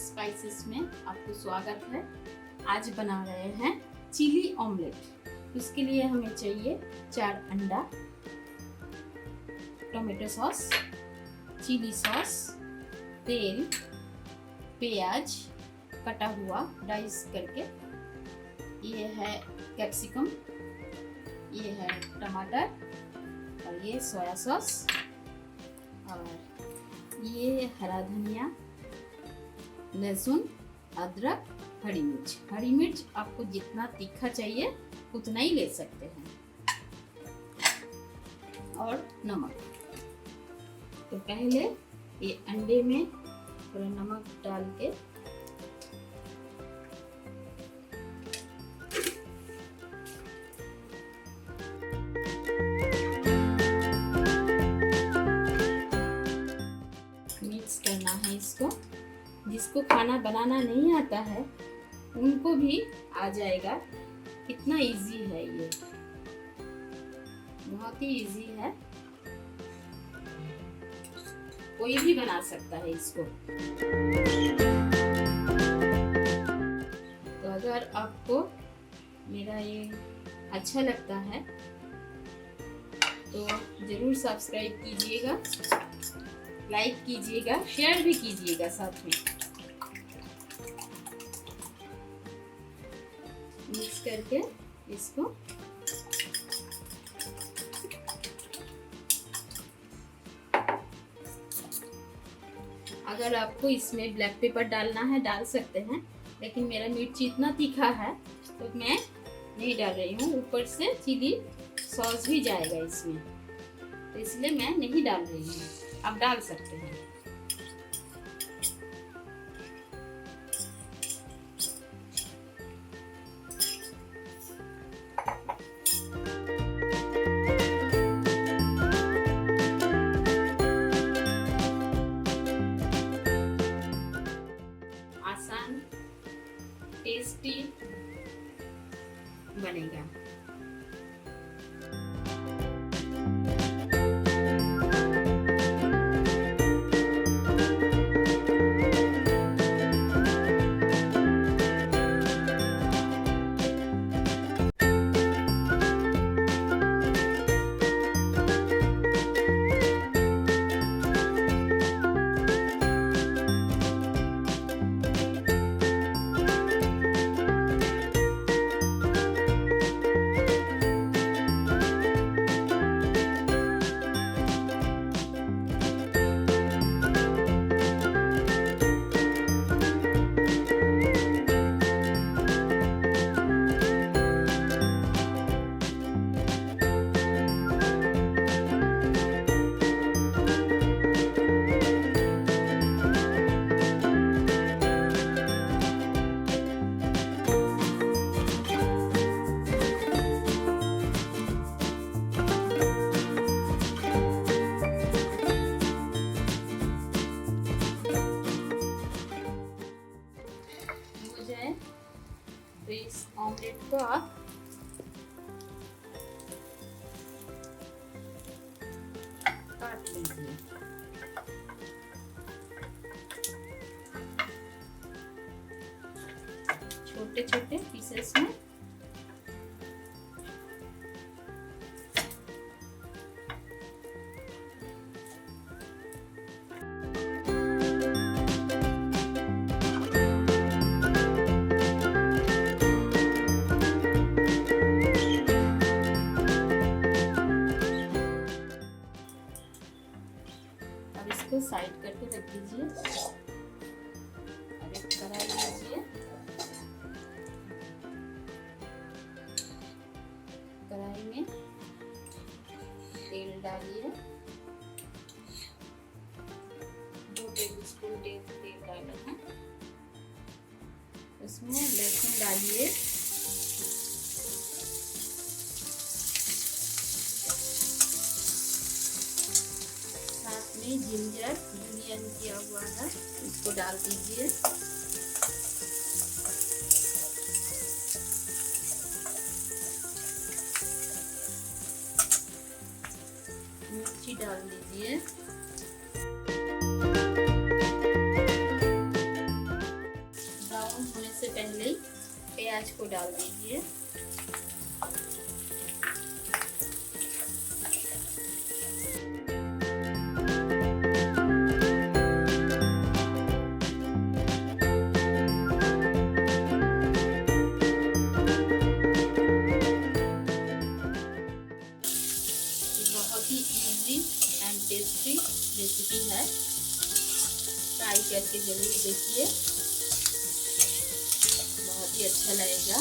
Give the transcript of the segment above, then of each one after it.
Spices में आपको स्वागत है। आज बना रहे हैं चिली ऑमलेट। उसके लिए हमें चाहिए 4 अंडा, टोमेटो सॉस, चिली सॉस, तेल, प्याज कटा हुआ डाइस करके, ये है कैप्सिकम, ये है टमाटर और ये सोया सॉस और ये हरा धनिया, लहसुन, अदरक, हरी मिर्च। हरी मिर्च आपको जितना तीखा चाहिए उतना ही ले सकते हैं और नमक। तो पहले ये अंडे में थोड़ा नमक डाल के मिक्स करना है इसको। जिसको खाना बनाना नहीं आता है उनको भी आ जाएगा। कितना इजी है ये, बहुत ही इजी है, कोई भी बना सकता है इसको। तो अगर आपको मेरा ये अच्छा लगता है तो जरूर सब्सक्राइब कीजिएगा, लाइक कीजिएगा, शेयर भी कीजिएगा साथ में। मिक्स करके इसको अगर आपको इसमें ब्लैक पेपर डालना है डाल सकते हैं, लेकिन मेरा मिर्ची इतना तीखा है तो मैं नहीं डाल रही हूँ। ऊपर से चिली सॉस भी जाएगा इसमें, तो इसलिए मैं नहीं डाल रही हूँ। आप डाल सकते हैं। आसान, टेस्टी बनेगा। तो इस ऑमलेट को आप काट लीजिए। छोटे छोटे पीसेस में इसको साइड करके रख दीजिए। अब एक कढ़ाई लीजिए, कढ़ाई में तेल डालिए। 2 टेबलस्पून तेल डालना है। उसमें लहसुन डालिए, जिंजर जूलियन किया हुआ है, इसको डाल दीजिए। मिर्ची डाल दीजिए। इसको डाल दीजिए। बहुत ही इजी एंड टेस्टी रेसिपी है, ट्राई करके जरूर देखिए, बहुत ही अच्छा लगेगा।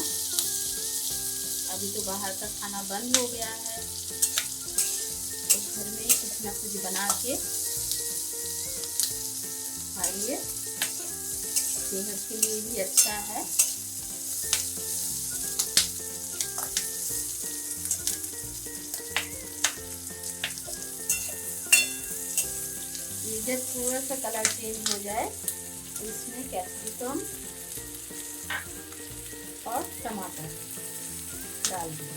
अभी तो बाहर का खाना बंद हो गया है, तो घर में कुछ ना कुछ बना के खाइए, सेहत के लिए भी अच्छा है। जब थोड़ा सा कलर चेंज हो जाए तो इसमें कैप्सिकम और टमाटर डाल दें।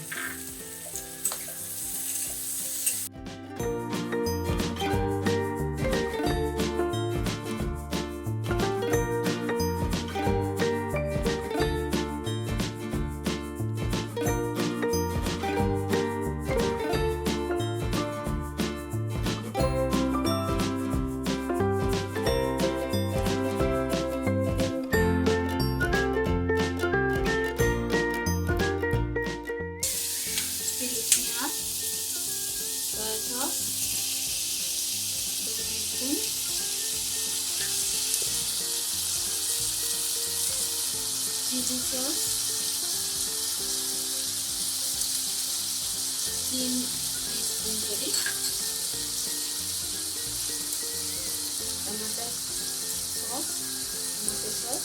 चिली सॉस 3 टीस्पून करीब, टमाटर सॉस 4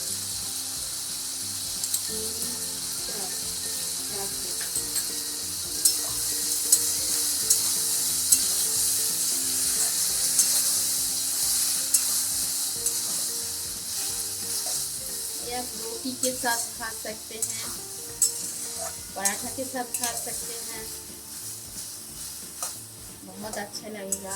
आप रोटी के साथ खा सकते हैं, पराठा के साथ खा सकते हैं, बहुत अच्छा लगेगा।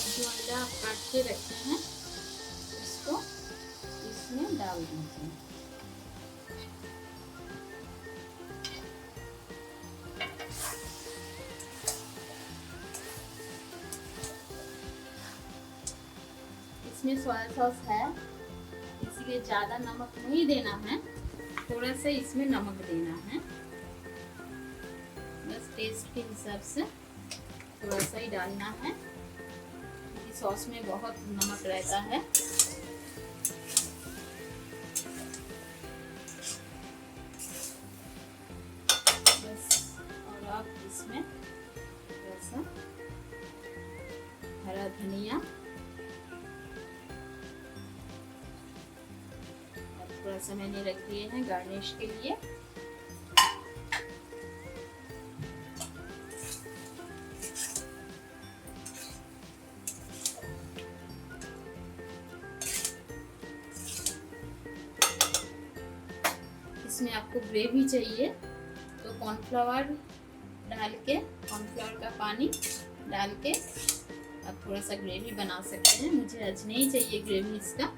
जो अंडा आप काट के रखे हैं इसको इसमें डाल दीजिए। इसमें सोया सॉस है, इसलिए ज़्यादा नमक नहीं देना है, थोड़ा सा इसमें नमक देना है, बस टेस्ट के हिसाब से थोड़ा सा ही डालना है, क्योंकि सॉस में बहुत नमक रहता है। बस, और आप इसमें थोड़ा सा हरा धनिया, थोड़ा सा मैंने रख दिए हैं गार्निश के लिए। इसमें आपको ग्रेवी चाहिए तो कॉर्नफ्लावर डाल के, कॉर्नफ्लावर का पानी डाल के आप थोड़ा सा ग्रेवी बना सकते हैं। मुझे आज नहीं चाहिए ग्रेवी इसका।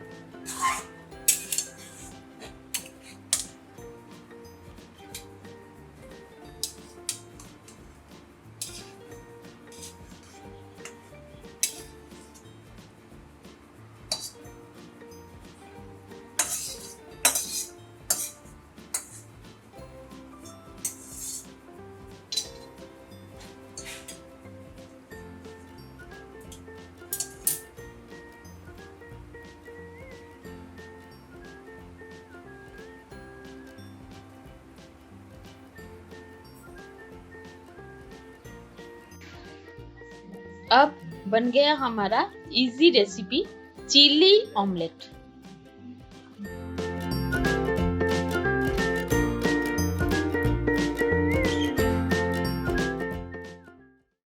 अब बन गया हमारा इजी रेसिपी चिली ऑमलेट।